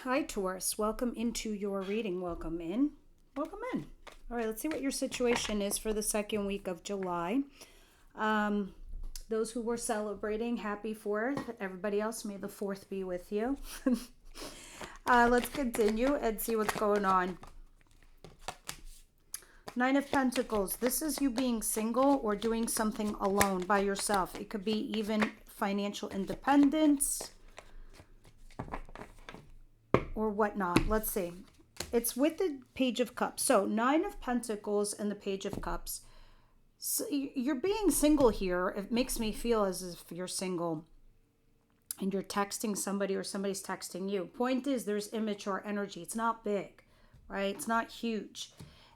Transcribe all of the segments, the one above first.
Hi, Taurus. Welcome into your reading. Welcome in. Welcome in. All right, let's see what your situation is for the second week of July. Those who were celebrating, happy 4th. Everybody else, may the 4th be with you. Let's continue and see what's going on. Nine of Pentacles. This is you being single or doing something alone by yourself. It could be even financial independence or whatnot. Let's see. It's with the Page of Cups. So 9 of Pentacles and the Page of Cups. So you're being single here. It makes me feel as if you're single and you're texting somebody or somebody's texting you. Point is, there's immature energy. It's not big, right? It's not huge.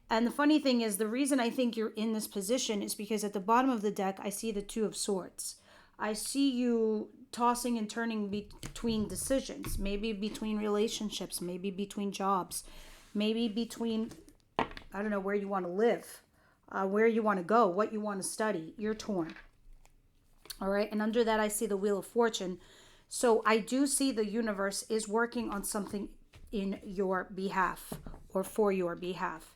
And the funny thing is, the reason I think you're in this position is because at the bottom of the deck, I see the Two of Swords. I see you tossing and turning between decisions, maybe between relationships, maybe between jobs, maybe between, I don't know, where you want to live, where you want to go, what you want to study. You're torn. All right. And under that, I see the Wheel of Fortune. So I do see the universe is working on something in your behalf or for your behalf.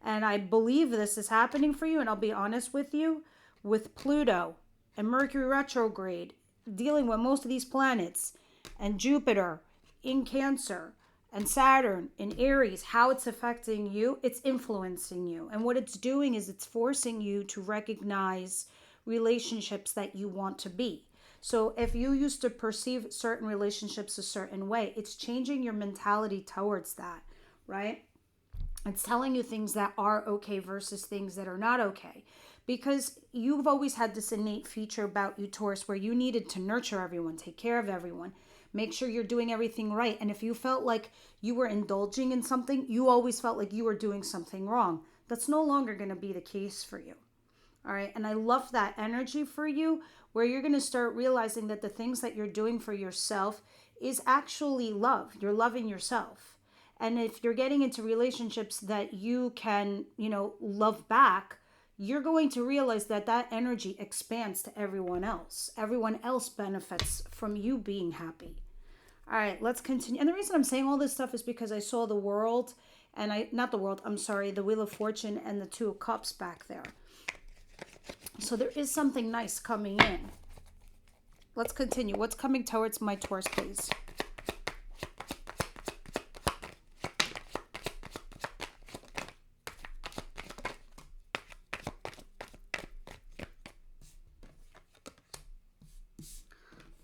And I believe this is happening for you. And I'll be honest with you, with Pluto and Mercury retrograde, dealing with most of these planets, and Jupiter in Cancer, and Saturn in Aries, how it's affecting you, it's influencing you. And what it's doing is it's forcing you to recognize relationships that you want to be. So if you used to perceive certain relationships a certain way, it's changing your mentality towards that, right? It's telling you things that are okay versus things that are not okay. Because you've always had this innate feature about you, Taurus, where you needed to nurture everyone, take care of everyone, make sure you're doing everything right. And if you felt like you were indulging in something, you always felt like you were doing something wrong. That's no longer going to be the case for you. All right. And I love that energy for you, where you're going to start realizing that the things that you're doing for yourself is actually love. You're loving yourself. And if you're getting into relationships that you can, love back, you're going to realize that that energy expands to everyone else. Everyone else benefits from you being happy. All right, let's continue. And the reason I'm saying all this stuff is because I saw the world and the Wheel of Fortune and the Two of Cups back there. So there is something nice coming in. Let's continue. What's coming towards my Taurus, please?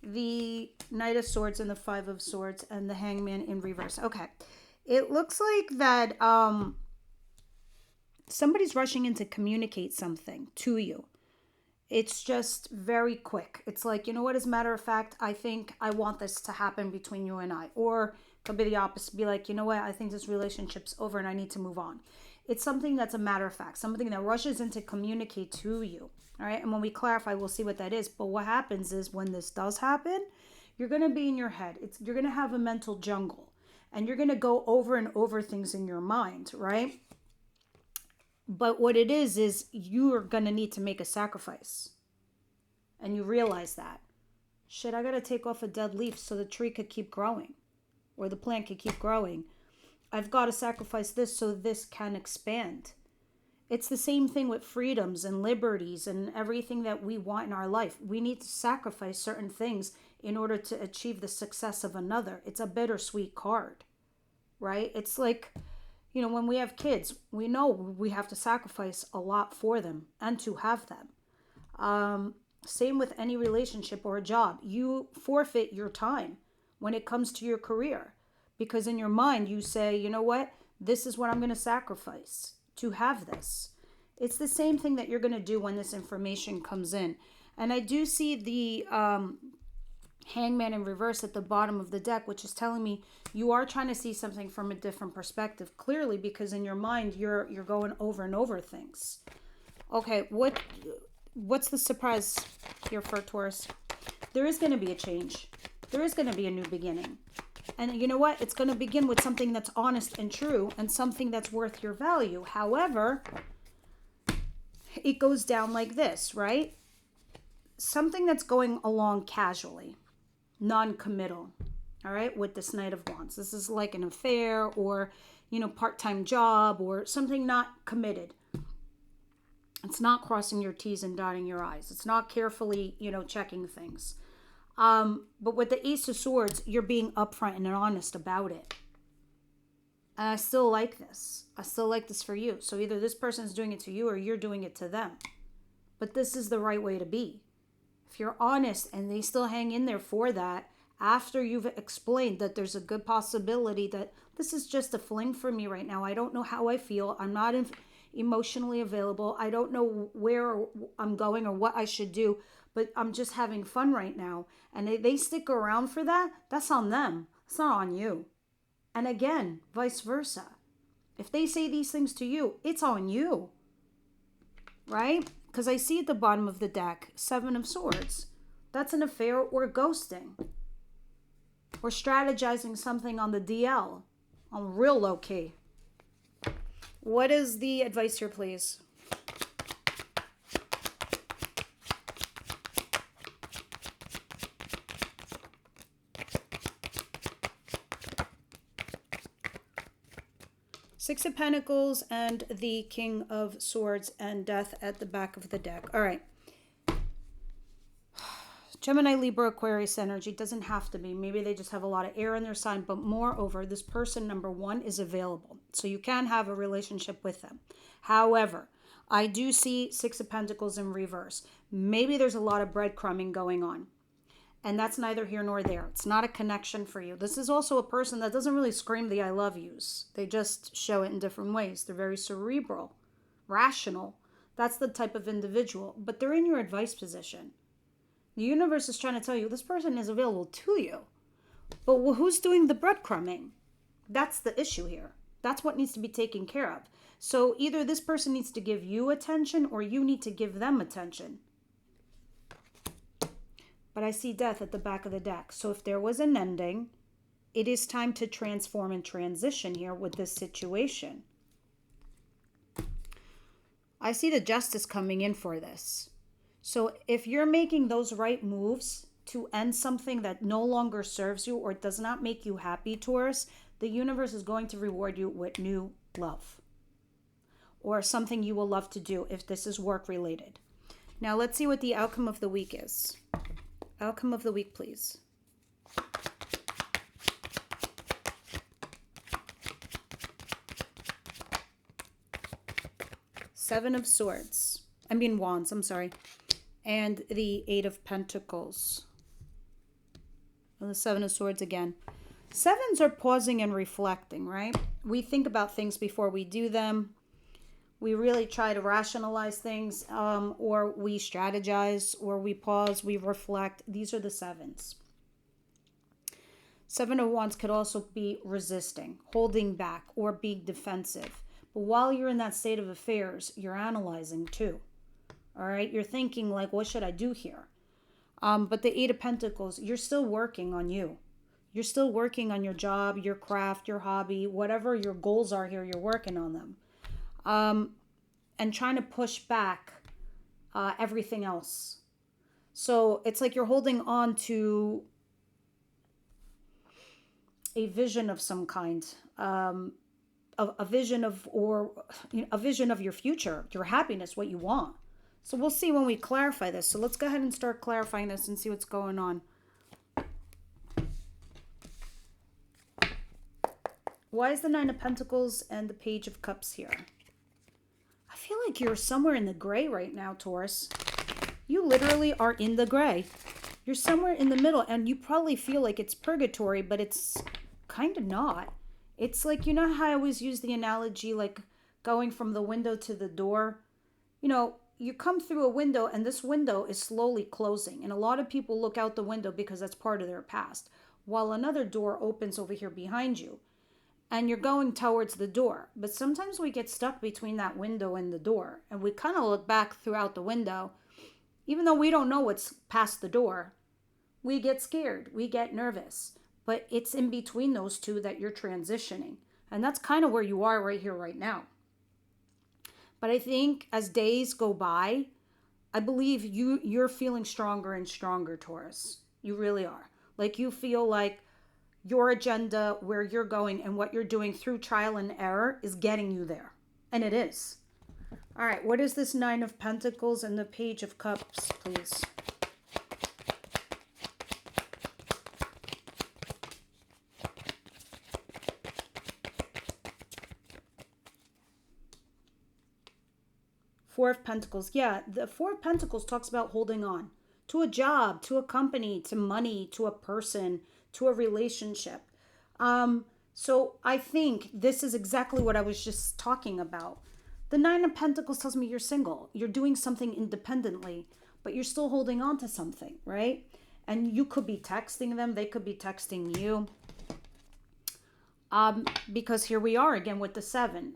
The Knight of Swords and the Five of Swords and the Hangman in reverse. Okay. It looks like that somebody's rushing in to communicate something to you. It's just very quick. It's like, you know what, as a matter of fact, I think I want this to happen between you and I. Or it could be the opposite. Be like, you know what, I think this relationship's over and I need to move on. It's something that's a matter of fact. Something that rushes in to communicate to you. All right. And when we clarify, we'll see what that is. But what happens is when this does happen, you're going to be in your head. You're going to have a mental jungle. And you're going to go over and over things in your mind, right? But what it is you are going to need to make a sacrifice. And you realize that. Shit, I got to take off a dead leaf so the tree could keep growing. Or the plant could keep growing. I've got to sacrifice this so this can expand. It's the same thing with freedoms and liberties and everything that we want in our life. We need to sacrifice certain things in order to achieve the success of another. It's a bittersweet card, right? It's like, when we have kids, we know we have to sacrifice a lot for them and to have them. Same with any relationship or a job. You forfeit your time when it comes to your career because in your mind you say, you know what, this is what I'm going to sacrifice to have this. It's the same thing that you're going to do when this information comes in. And I do see the Hangman in reverse at the bottom of the deck, which is telling me you are trying to see something from a different perspective, clearly, because in your mind you're going over and over things. Okay, what's the surprise here for Taurus? There is going to be a change. There is going to be a new beginning. And you know what? It's going to begin with something that's honest and true and something that's worth your value. However, it goes down like this, right? Something that's going along casually, non-committal, All right, with this Knight of Wands. This is like an affair or, part-time job or something not committed. It's not crossing your T's and dotting your I's. It's not carefully, checking things. But with the Ace of Swords, you're being upfront and honest about it. And I still like this. I still like this for you. So either this person's doing it to you or you're doing it to them. But this is the right way to be. If you're honest and they still hang in there for that, after you've explained that there's a good possibility that this is just a fling for me right now. I don't know how I feel. I'm not emotionally available. I don't know where I'm going or what I should do, but I'm just having fun right now. And they stick around for that, that's on them. It's not on you. And again, vice versa. If they say these things to you, it's on you. Right? Because I see at the bottom of the deck, Seven of Swords. That's an affair or ghosting. Or strategizing something on the DL. On real low key. What is the advice here, please? Six of Pentacles and the King of Swords and Death at the back of the deck. All right. Gemini, Libra, Aquarius energy doesn't have to be. Maybe they just have a lot of air in their sign. But moreover, this person, number one, is available. So you can have a relationship with them. However, I do see Six of Pentacles in reverse. Maybe there's a lot of breadcrumbing going on. And that's neither here nor there. It's not a connection for you. This is also a person that doesn't really scream the I love yous. They just show it in different ways. They're very cerebral, rational. That's the type of individual. But they're in your advice position. The universe is trying to tell you this person is available to you. But who's doing the breadcrumbing? That's the issue here. That's what needs to be taken care of. So either this person needs to give you attention or you need to give them attention. But I see Death at the back of the deck. So if there was an ending, it is time to transform and transition here with this situation. I see the Justice coming in for this. So if you're making those right moves to end something that no longer serves you or does not make you happy, Taurus, the universe is going to reward you with new love or something you will love to do if this is work related. Now let's see what the outcome of the week is. Outcome of the week, please. Seven of Swords. Wands, I'm sorry. And the Eight of Pentacles. And the Seven of Swords again. Sevens are pausing and reflecting, right? We think about things before we do them. We really try to rationalize things, or we strategize, or we pause, we reflect. These are the sevens. Seven of Wands could also be resisting, holding back, or being defensive. But while you're in that state of affairs, you're analyzing too. All right? You're thinking like, what should I do here? But the Eight of Pentacles, you're still working on you. You're still working on your job, your craft, your hobby, whatever your goals are here, you're working on them. And trying to push back everything else. So it's like you're holding on to a vision of some kind, a vision of, or a vision of your future, your happiness, what you want. So we'll see when we clarify this. So let's go ahead and start clarifying this and see what's going on. Why is the Nine of Pentacles and the Page of Cups here? I feel like you're somewhere in the gray right now, Taurus. You literally are in the gray. You're somewhere in the middle, and you probably feel like it's purgatory, but it's kind of not. It's like, you know how I always use the analogy, like going from the window to the door? You know, you come through a window, and this window is slowly closing, and a lot of people look out the window because that's part of their past, while another door opens over here behind you. And you're going towards the door. But sometimes we get stuck between that window and the door. And we kind of look back throughout the window. Even though we don't know what's past the door, we get scared. We get nervous. But it's in between those two that you're transitioning. And that's kind of where you are right here, right now. But I think as days go by, I believe you're feeling stronger and stronger, Taurus. You really are. Like you feel like, your agenda, where you're going, and what you're doing through trial and error is getting you there. And it is. All right, what is this Nine of Pentacles and the Page of Cups, please? Four of Pentacles. Yeah, the Four of Pentacles talks about holding on to a job, to a company, to money, to a person, to a relationship. So I think this is exactly what I was just talking about. The Nine of Pentacles tells me you're single. You're doing something independently, but you're still holding on to something, right? And you could be texting them. They could be texting you. Because here we are again with the Seven.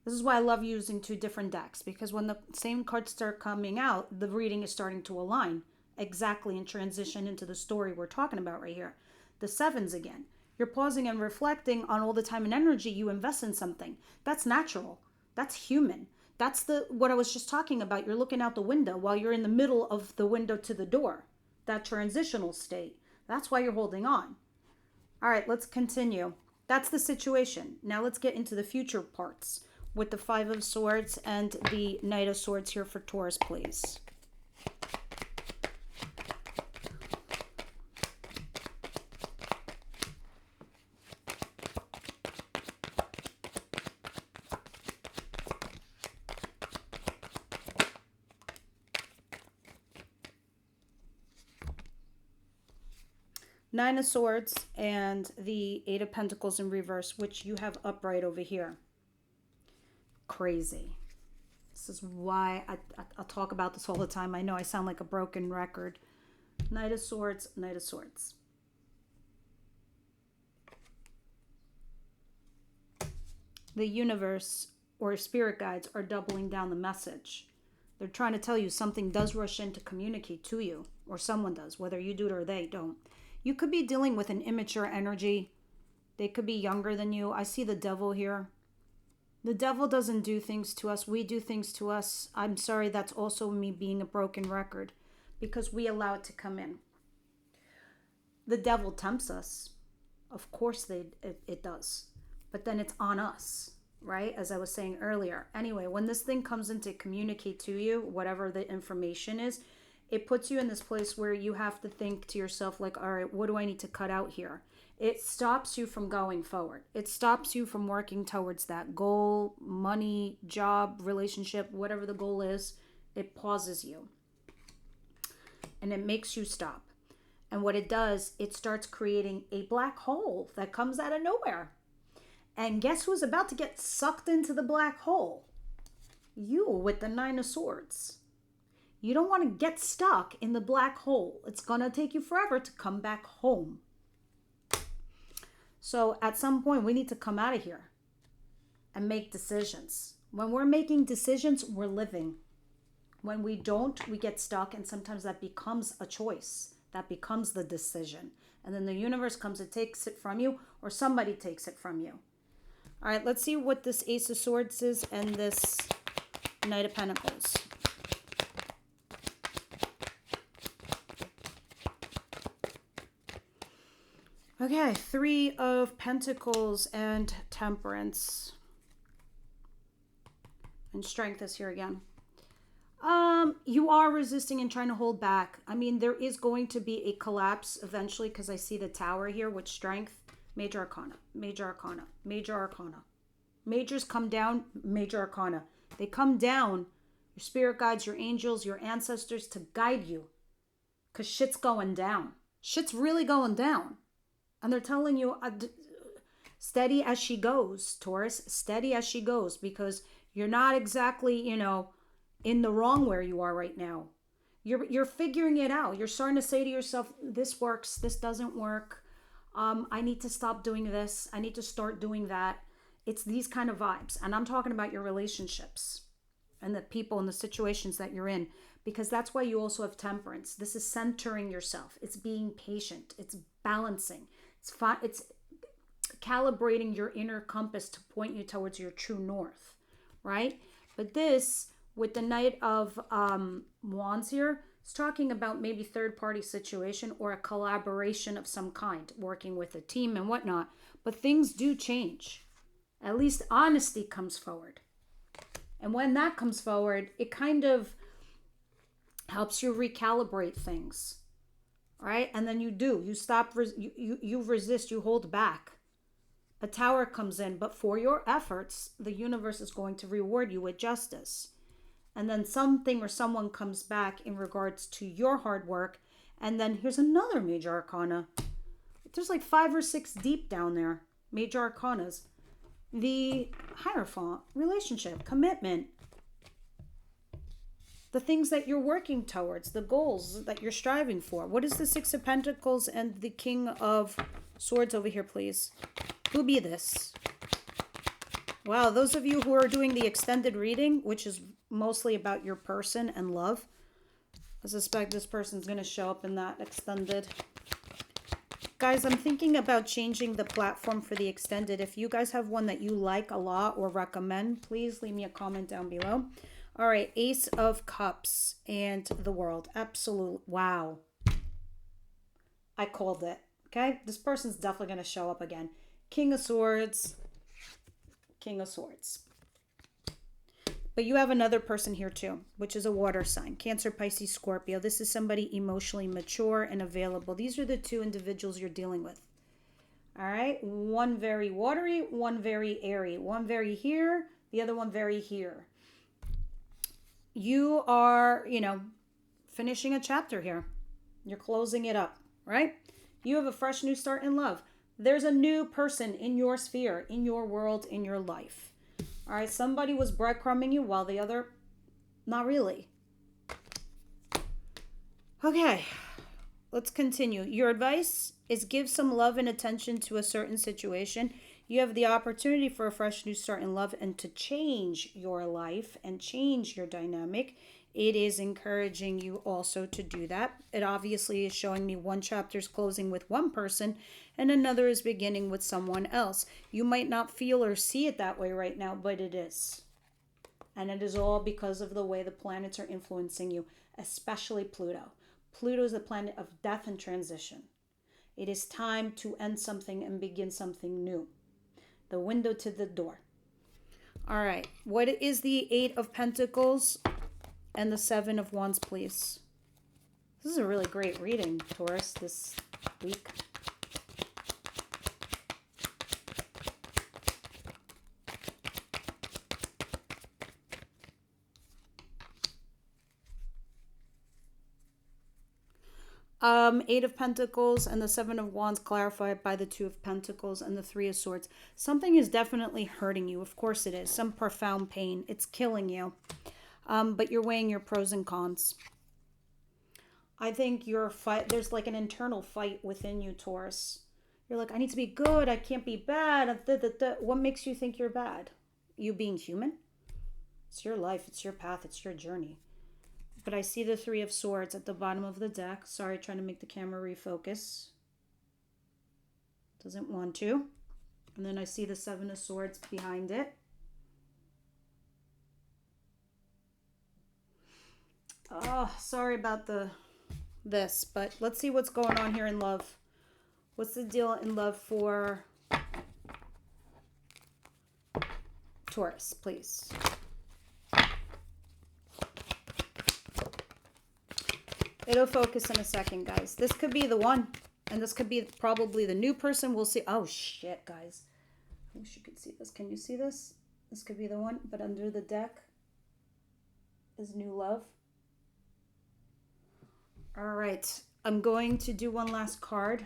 This is why I love using two different decks, because when the same cards start coming out, the reading is starting to align exactly and transition into the story we're talking about right here. The Sevens again. You're pausing and reflecting on all the time and energy you invest in something. That's natural. That's human. That's what I was just talking about. You're looking out the window while you're in the middle of the window to the door. That transitional state. That's why you're holding on. All right, let's continue. That's the situation. Now let's get into the future parts with the Five of Swords and the Knight of Swords here for Taurus, please. Nine of Swords and the Eight of Pentacles in reverse, which you have upright over here. Crazy. This is why I talk about this all the time. I know I sound like a broken record. Knight of Swords, Knight of Swords. The universe or spirit guides are doubling down the message. They're trying to tell you something does rush in to communicate to you, or someone does, whether you do it or they don't. You could be dealing with an immature energy. They could be younger than you. I see the devil here. The devil doesn't do things to us. We do things to us. I'm sorry, that's also me being a broken record, because we allow it to come in. The devil tempts us. Of course it does. But then it's on us, right? As I was saying earlier. Anyway, when this thing comes in to communicate to you, whatever the information is, it puts you in this place where you have to think to yourself, like, all right, what do I need to cut out here? It stops you from going forward. It stops you from working towards that goal, money, job, relationship, whatever the goal is. It pauses you. And it makes you stop. And what it does, it starts creating a black hole that comes out of nowhere. And guess who's about to get sucked into the black hole? You, with the Nine of Swords. You don't want to get stuck in the black hole. It's going to take you forever to come back home. So at some point, we need to come out of here and make decisions. When we're making decisions, we're living. When we don't, we get stuck, and sometimes that becomes a choice. That becomes the decision. And then the universe comes and takes it from you, or somebody takes it from you. All right, let's see what this Ace of Swords is and this Knight of Pentacles. Okay, Three of Pentacles and Temperance. And Strength is here again. You are resisting and trying to hold back. I mean, there is going to be a collapse eventually, because I see the Tower here with Strength. Major Arcana, Major Arcana, Major Arcana. Majors come down, Major Arcana. They come down, your spirit guides, your angels, your ancestors, to guide you. Because shit's going down. Shit's really going down. And they're telling you, steady as she goes, Taurus, steady as she goes, because you're not exactly, in the wrong where you are right now. You're figuring it out. You're starting to say to yourself, this works, this doesn't work. I need to stop doing this. I need to start doing that. It's these kind of vibes. And I'm talking about your relationships and the people and the situations that you're in, because that's why you also have Temperance. This is centering yourself. It's being patient. It's balancing. It's calibrating your inner compass to point you towards your true north, right? But this, with the Knight of Wands here, It's talking about maybe third-party situation or a collaboration of some kind, working with a team and whatnot. But things do change. At least honesty comes forward. And when that comes forward, it kind of helps you recalibrate things. Right? And then you stop, you resist, you hold back. A tower comes in, but for your efforts, the universe is going to reward you with justice. And then something or someone comes back in regards to your hard work. And then here's another major arcana. There's like 5 or 6 deep down there. Major arcanas. The Hierophant, relationship, commitment. The things that you're working towards, the goals that you're striving for. What is the Six of Pentacles and the King of Swords over here, please? Who be this? Wow, those of you who are doing the extended reading, which is mostly about your person and love, I suspect this person's going to show up in that extended. Guys, I'm thinking about changing the platform for the extended. If you guys have one that you like a lot or recommend, please leave me a comment down below. All right, Ace of Cups and the World. Absolute. Wow. I called it. Okay, this person's definitely going to show up again. King of Swords. King of Swords. But you have another person here too, which is a water sign. Cancer, Pisces, Scorpio. This is somebody emotionally mature and available. These are the 2 individuals you're dealing with. All right. One very watery, one very airy. One very here, the other one very here. You are, finishing a chapter here. You're closing it up, right? You have a fresh new start in love. There's a new person in your sphere, in your world, in your life. All right, somebody was breadcrumbing you while the other, not really. Okay, let's continue. Your advice is give some love and attention to a certain situation. You have the opportunity for a fresh new start in love and to change your life and change your dynamic. It is encouraging you also to do that. It obviously is showing me one chapter is closing with one person and another is beginning with someone else. You might not feel or see it that way right now, but it is. And it is all because of the way the planets are influencing you, especially Pluto. Pluto is the planet of death and transition. It is time to end something and begin something new. The window to the door. All right. What is the 8 of Pentacles and the 7 of Wands, please? This is a really great reading, Taurus, this week. Eight of Pentacles and the 7 of Wands clarified by the 2 of Pentacles and the 3 of Swords. Something is definitely hurting you. Of course it is. Some profound pain. It's killing you. But you're weighing your pros and cons. I think there's like an internal fight within you, Taurus. You're like, I need to be good. I can't be bad. What makes you think you're bad? You being human? It's your life. It's your path. It's your journey. But I see the 3 of Swords at the bottom of the deck. Sorry, trying to make the camera refocus. Doesn't want to. And then I see the 7 of Swords behind it. Oh, sorry about this, but let's see what's going on here in love. What's the deal in love for Taurus, please? It'll focus in a second, guys. This could be the one, and this could be probably the new person. We'll see. Oh, shit, guys. I wish you could see this. Can you see this? This could be the one, but under the deck is new love. All right. I'm going to do one last card.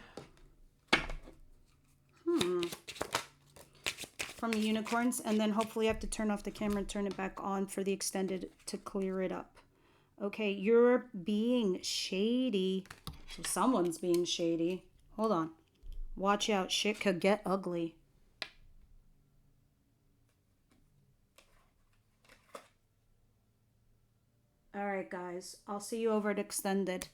From the unicorns, and then hopefully I have to turn off the camera and turn it back on for the extended to clear it up. Okay, you're being shady. So someone's being shady. Hold on. Watch out. Shit could get ugly. All right, guys. I'll see you over at extended.